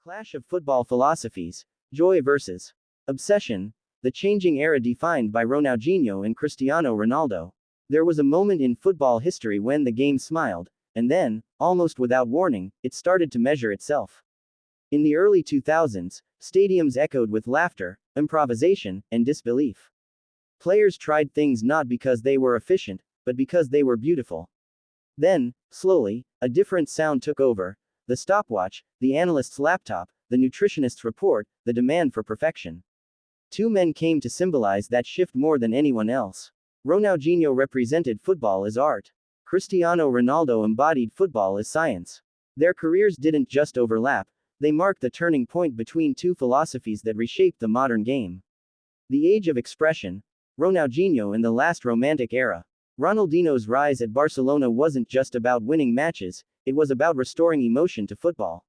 Clash of football philosophies, joy versus obsession, the changing era defined by Ronaldinho and Cristiano Ronaldo. There was a moment in football history when the game smiled, and then, almost without warning, it started to measure itself. In the early 2000s, stadiums echoed with laughter, improvisation, and disbelief. Players tried things not because they were efficient, but because they were beautiful. Then, slowly, a different sound took over: the stopwatch, the analyst's laptop, the nutritionist's report, the demand for perfection. Two men came to symbolize that shift more than anyone else. Ronaldinho represented football as art. Cristiano Ronaldo embodied football as science. Their careers didn't just overlap, they marked the turning point between two philosophies that reshaped the modern game. The age of expression. Ronaldinho in the last romantic era. Ronaldinho's rise at Barcelona wasn't just about winning matches, it was about restoring emotion to football.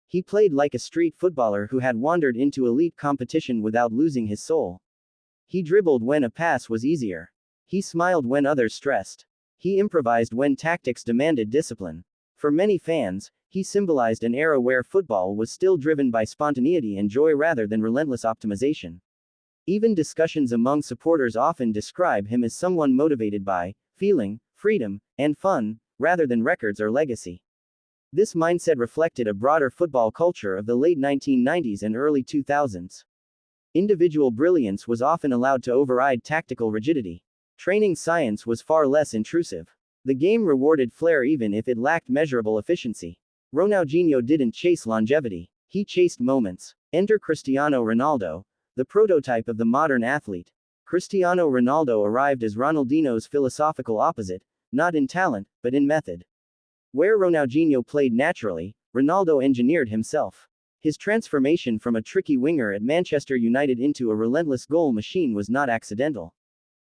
He played like a street footballer who had wandered into elite competition without losing his soul. He dribbled when a pass was easier. He smiled when others stressed. He improvised when tactics demanded discipline. For many fans, he symbolized an era where football was still driven by spontaneity and joy rather than relentless optimization. Even discussions among supporters often describe him as someone motivated by feeling, freedom, and fun, rather than records or legacy. This mindset reflected a broader football culture of the late 1990s and early 2000s. Individual brilliance was often allowed to override tactical rigidity. Training science was far less intrusive. The game rewarded flair even if it lacked measurable efficiency. Ronaldinho didn't chase longevity, he chased moments. Enter Cristiano Ronaldo, the prototype of the modern athlete. Cristiano Ronaldo arrived as Ronaldinho's philosophical opposite, not in talent, but in method. Where Ronaldinho played naturally, Ronaldo engineered himself. His transformation from a tricky winger at Manchester United into a relentless goal machine was not accidental.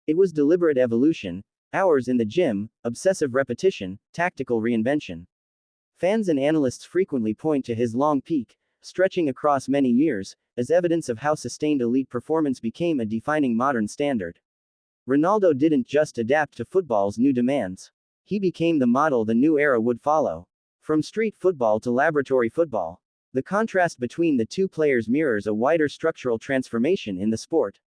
It was deliberate evolution, hours in the gym, obsessive repetition, tactical reinvention. Fans and analysts frequently point to his long peak, stretching across many years, as evidence of how sustained elite performance became a defining modern standard. Ronaldo didn't just adapt to football's new demands. He became the model the new era would follow. From street football to laboratory football, the contrast between the two players mirrors a wider structural transformation in the sport.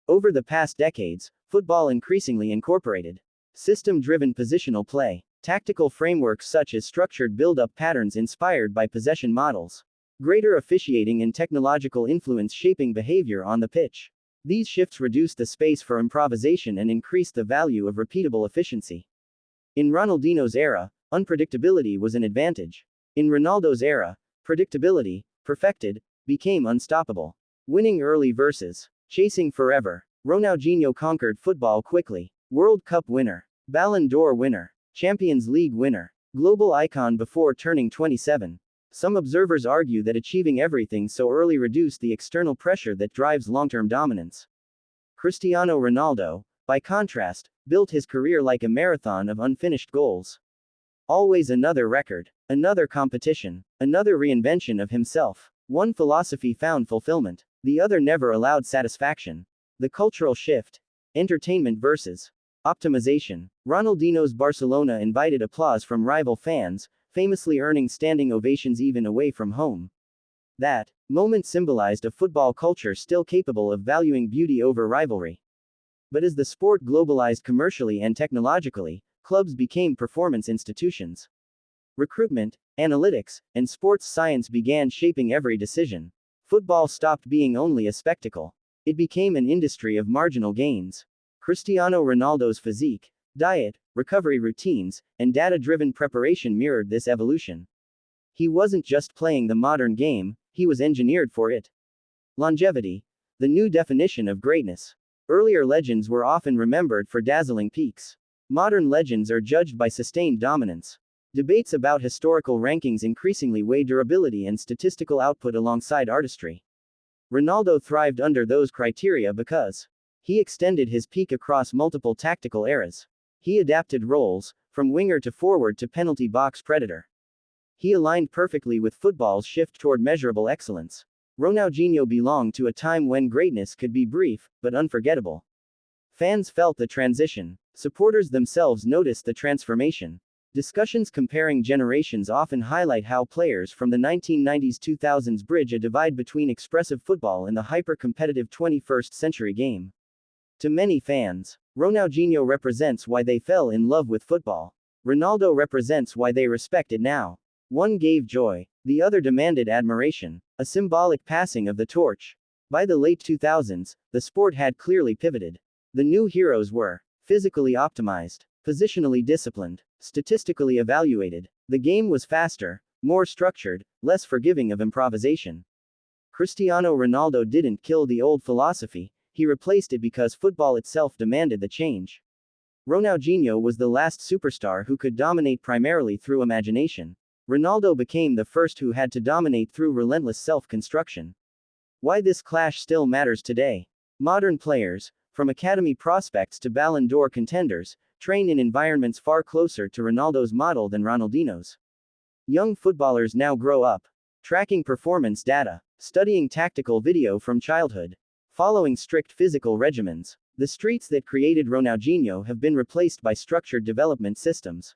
Over the past decades, football increasingly incorporated system-driven positional play, tactical frameworks such as structured build-up patterns inspired by possession models, greater officiating and technological influence shaping behavior on the pitch. These shifts reduced the space for improvisation and increased the value of repeatable efficiency. In Ronaldinho's era, unpredictability was an advantage. In Ronaldo's era, predictability, perfected, became unstoppable. Winning early versus chasing forever. Ronaldinho conquered football quickly. World Cup winner, Ballon d'Or winner, Champions League winner, global icon before turning 27. Some observers argue that achieving everything so early reduced the external pressure that drives long-term dominance. Cristiano Ronaldo, by contrast, built his career like a marathon of unfinished goals. Always another record, another competition, another reinvention of himself. One philosophy found fulfillment, the other never allowed satisfaction. The cultural shift. Entertainment versus optimization. Ronaldinho's Barcelona invited applause from rival fans, famously earning standing ovations even away from home. That moment symbolized a football culture still capable of valuing beauty over rivalry. But as the sport globalized commercially and technologically, clubs became performance institutions. Recruitment, analytics, and sports science began shaping every decision. Football stopped being only a spectacle. It became an industry of marginal gains. Cristiano Ronaldo's physique, diet, recovery routines, and data-driven preparation mirrored this evolution. He wasn't just playing the modern game, he was engineered for it. Longevity, the new definition of greatness. Earlier legends were often remembered for dazzling peaks. Modern legends are judged by sustained dominance. Debates about historical rankings increasingly weigh durability and statistical output alongside artistry. Ronaldo thrived under those criteria because he extended his peak across multiple tactical eras. He adapted roles, from winger to forward to penalty box predator. He aligned perfectly with football's shift toward measurable excellence. Ronaldinho belonged to a time when greatness could be brief, but unforgettable. Fans felt the transition. Supporters themselves noticed the transformation. Discussions comparing generations often highlight how players from the 1990s-2000s bridge a divide between expressive football and the hyper-competitive 21st century game. To many fans, Ronaldinho represents why they fell in love with football. Ronaldo represents why they respect it now. One gave joy, the other demanded admiration, a symbolic passing of the torch. By the late 2000s, the sport had clearly pivoted. The new heroes were physically optimized, positionally disciplined, statistically evaluated. The game was faster, more structured, less forgiving of improvisation. Cristiano Ronaldo didn't kill the old philosophy, he replaced it because football itself demanded the change. Ronaldinho was the last superstar who could dominate primarily through imagination. Ronaldo became the first who had to dominate through relentless self-construction. Why this clash still matters today. Modern players, from academy prospects to Ballon d'Or contenders, train in environments far closer to Ronaldo's model than Ronaldinho's. Young footballers now grow up tracking performance data, studying tactical video from childhood, following strict physical regimens. The streets that created Ronaldinho have been replaced by structured development systems.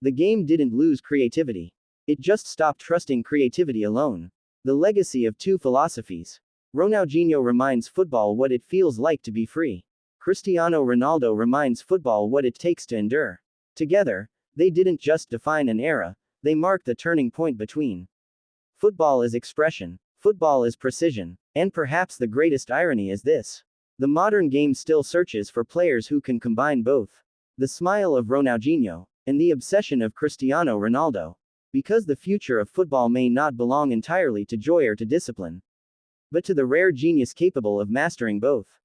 The game didn't lose creativity. It just stopped trusting creativity alone. The legacy of two philosophies. Ronaldinho reminds football what it feels like to be free. Cristiano Ronaldo reminds football what it takes to endure. Together, they didn't just define an era, they marked the turning point between. Football is expression, football is precision, and perhaps the greatest irony is this. The modern game still searches for players who can combine both. The smile of Ronaldinho, and the obsession of Cristiano Ronaldo. Because the future of football may not belong entirely to joy or to discipline, but to the rare genius capable of mastering both.